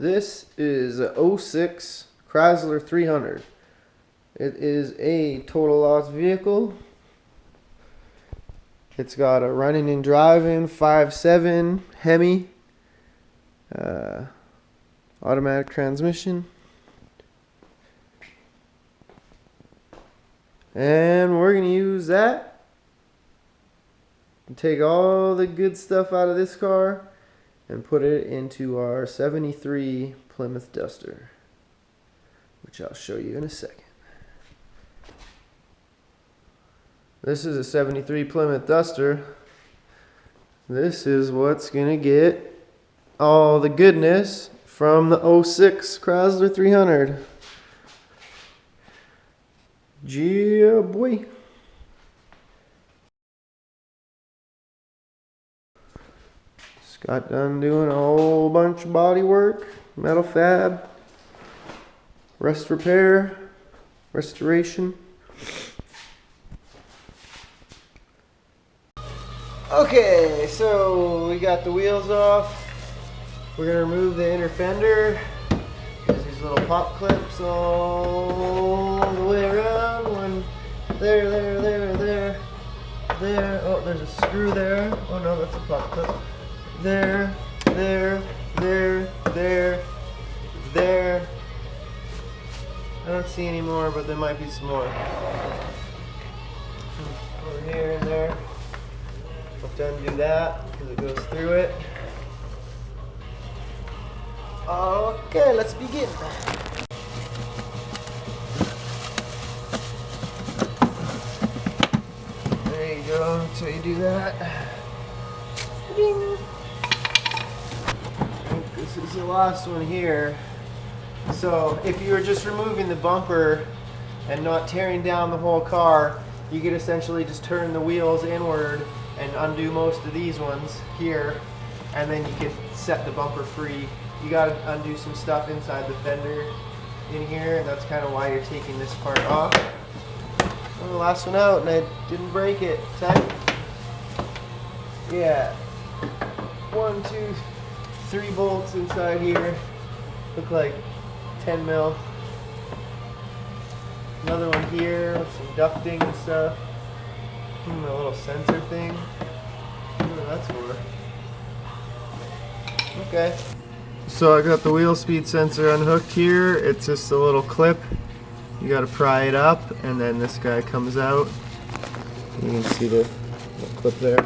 This is a '06 Chrysler 300. It is a total loss vehicle. It's got a running and driving 5.7 HEMI automatic transmission. And we're going to use that and take all the good stuff out of this car and put it into our 73 Plymouth Duster, which I'll show you in a second. This is a 73 Plymouth Duster. This is what's going to get all the goodness from the '06 Chrysler 300. Yeah, boy. Just got done doing a whole bunch of body work, metal fab, rust repair, restoration. Okay, so we got the wheels off. We're gonna remove the inner fender. There's these little pop clips all the way around. One there. Oh, there's a screw there. Oh no, that's a pop clip. There. I don't see any more, but there might be some more. Over here and there. I'll have to undo that because it goes through it. Okay, let's begin. There you go, so you do that. Ding. This is the last one here. So if you were just removing the bumper and not tearing down the whole car, you could essentially just turn the wheels inward and undo most of these ones here, and then you can set the bumper free. You got to undo some stuff inside the fender in here, and that's kind of why you're taking this part off. Oh, the last one out, and I didn't break it. Tight. Yeah. 1, 2, 3 bolts inside here. Look like 10 mil. Another one here with some ducting and stuff. A little sensor thing. What that's for. Okay. So I got the wheel speed sensor unhooked here. It's just a little clip. You got to pry it up, and then this guy comes out. You can see the clip there.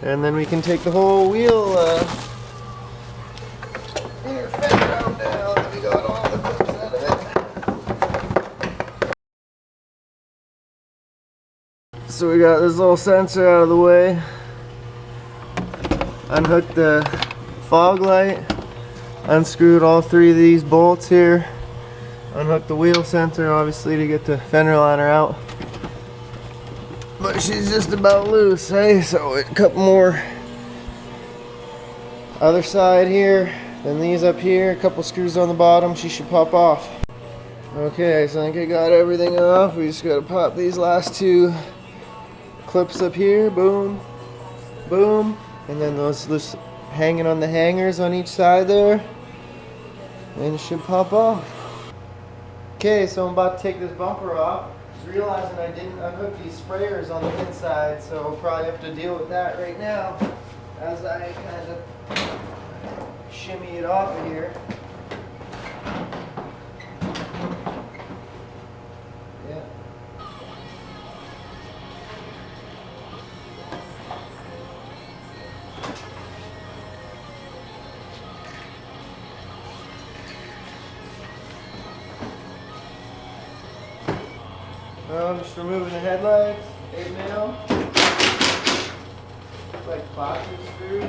And then we can take the whole wheel inner fender out now that we got all the clips out of it. So we got this little sensor out of the way. Unhooked the fog light. Unscrewed all 3 of these bolts here. Unhooked the wheel sensor, obviously, to get the fender liner out. But she's just about loose, hey? So a couple more other side here. Then these up here, a couple screws on the bottom. She should pop off. Okay, so I think I got everything off. We just gotta pop these last 2 clips up here. Boom, boom. And then those just hanging on the hangers on each side there. And it should pop off. Okay, so I'm about to take this bumper off. Just realizing I didn't unhook these sprayers on the inside, so I'll probably have to deal with that right now as I kind of shimmy it off of here. Yeah. I'm just removing the headlights, 8 mil. It's like plastic screws.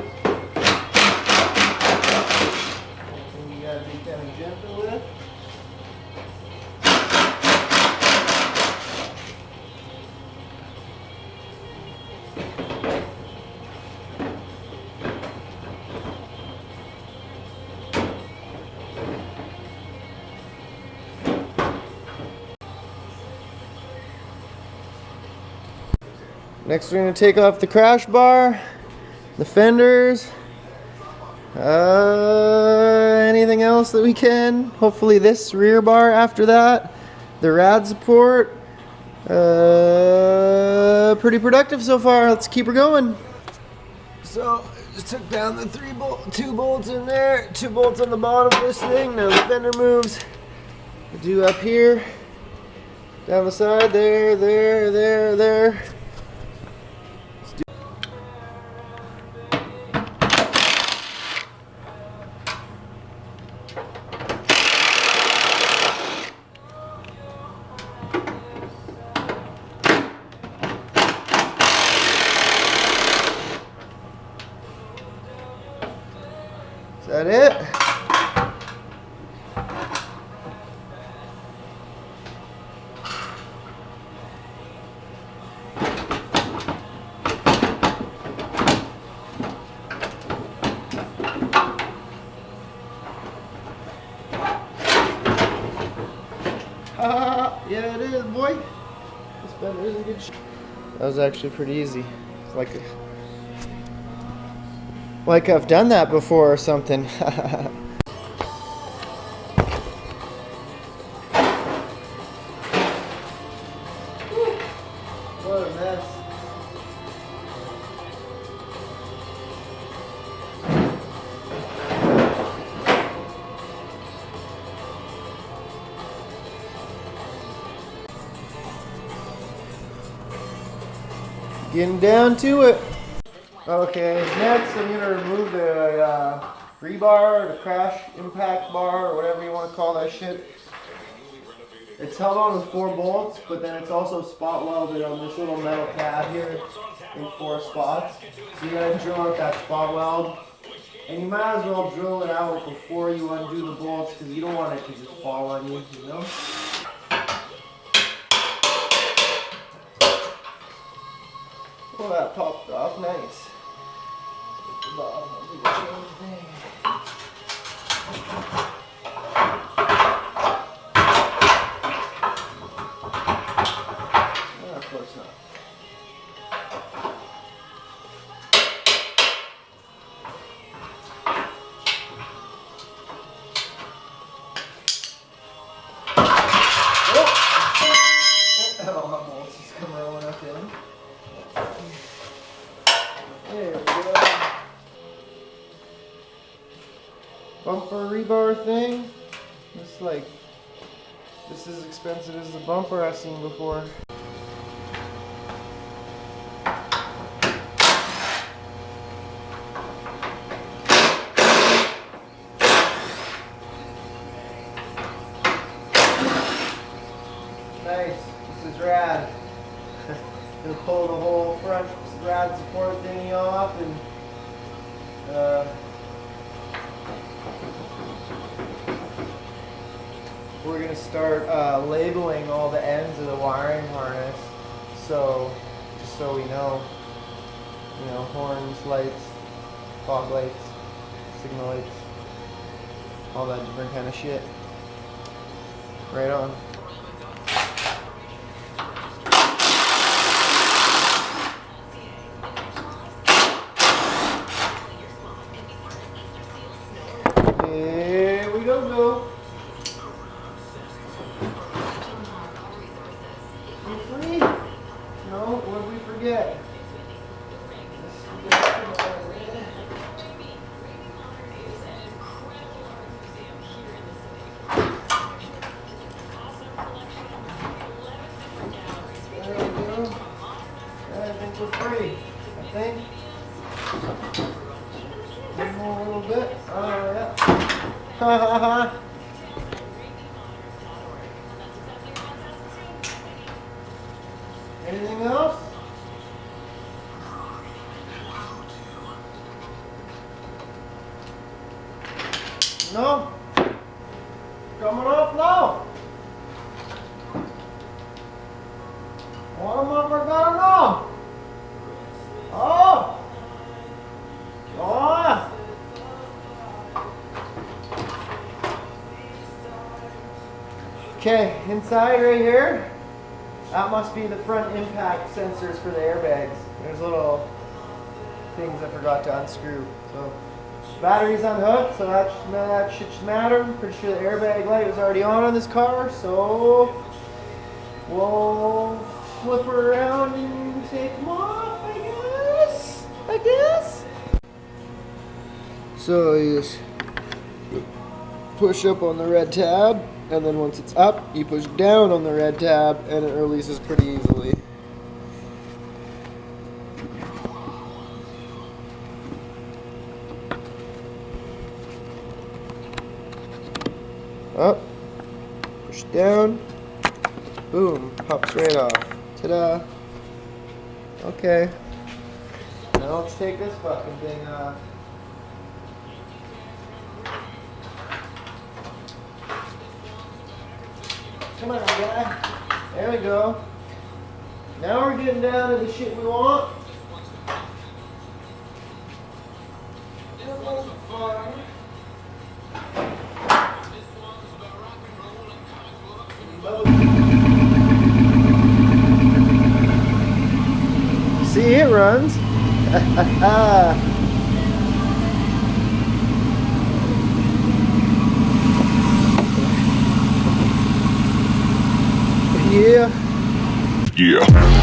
And you gotta be kind of gentle with. Next we're going to take off the crash bar, the fenders, anything else that we can. Hopefully this rear bar after that. The rad support. Pretty productive so far. Let's keep her going. So just took down the two bolts in there, 2 bolts on the bottom of this thing. Now the fender moves. I do up here, down the side, there. Is that it? Yeah, it is, boy. This bender is in good shape. That was actually pretty easy. It's like I've done that before or something. What a mess. Getting down to it. Okay, next I'm going to remove the rebar, the crash impact bar, or whatever you want to call that shit. It's held on with 4 bolts, but then it's also spot welded on this little metal tab here in 4 spots. So you gotta drill out that spot weld. And you might as well drill it out before you undo the bolts, because you don't want it to just fall on you, you know? Oh, that popped off, nice. The bottom of the chain thing. Oh, of course not. Oh, my bolts just come rolling up in. There we go. Bumper rebar thing. This is expensive as the bumper I've seen before. Nice. This is rad. Gonna pull the whole front rad support thingy off and we're gonna start labeling all the ends of the wiring harness. So just so we know, you know, horns, lights, fog lights, signal lights, all that different kind of shit. Right on. Here we go. You free? No, what did we forget? There we go. I think we're free. I think. One more little bit. Oh, yeah. Ha ha ha. Anything else? No? Coming off now? Want them up or got them off? Oh! Oh! Okay, inside right here, that must be the front impact sensors for the airbags. There's little things I forgot to unscrew. So Battery's unhooked, so that should matter. I'm pretty sure the airbag light was already on this car, so we'll flip her around and take them off, I guess. So you just push up on the red tab, and then once it's up, you push down on the red tab, and it releases pretty easily. Up, push down, boom, pops right off. Ta-da. Okay. Now let's take this fucking thing off. Come on, guy. There we go. Now we're getting down to the shit we want. See, it runs. Yeah. Yeah.